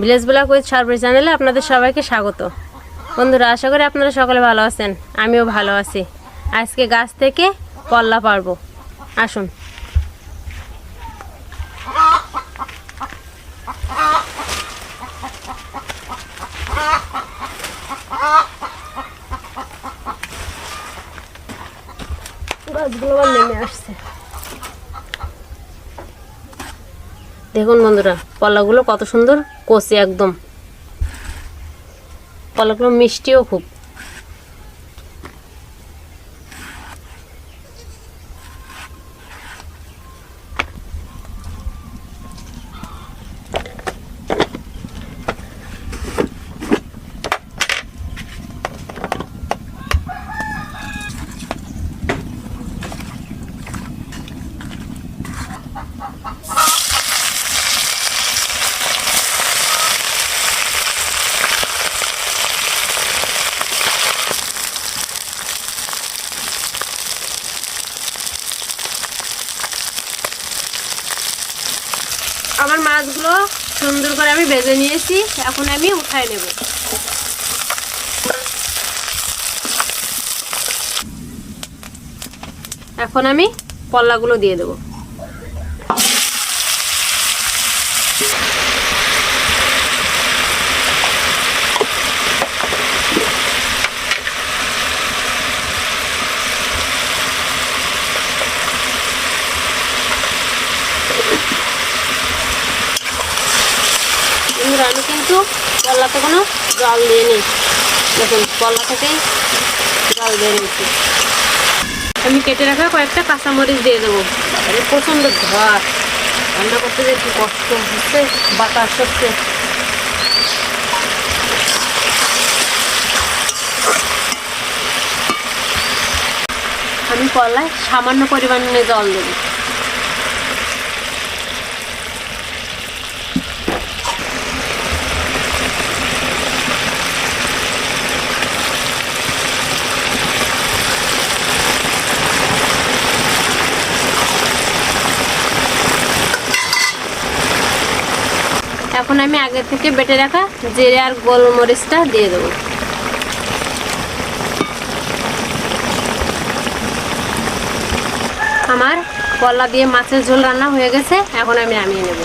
Village blog with surprise চ্যানেলে আপনাদের সবাইকে স্বাগত। বন্ধুরা, আশা করি আপনারা সকলে ভালো আছেন, আমিও ভালো আছি। আজকে গাছ থেকে পল্লা পারবো, আসুন। গাছগুলো আবার নেমে আসছে। দেখুন বন্ধুরা, পল্লাগুলো কত সুন্দর কচি, একদম পল্লাগুলো মিষ্টিও খুব। আমার মাছগুলো সুন্দর করে আমি ভেজে নিয়েছি, এখন আমি উঠাই নেব। এখন আমি পল্লাগুলো দিয়ে দেব। আমি কিন্তু পল্লাতে কোনো জল দিয়ে নিই, দেখুন পল্লা থেকেই জল দিয়ে নিচ্ছি। আমি কেটে রাখা কয়েকটা কাঁচামরিচ দিয়ে দেবো। প্রচণ্ড ধোঁয়া, রান্না করতে যে একটু কষ্ট হচ্ছে, বাতাস হচ্ছে। আমি পল্লায় সামান্য পরিমাণে জল দেবো। এখন আমি আগে থেকে বেটে রাখা জিরে আর গোলমরিচটা দিয়ে দেবো। আমার পল্লা দিয়ে মাছের ঝোল রান্না হয়ে গেছে, এখন আমি নামিয়ে নেব।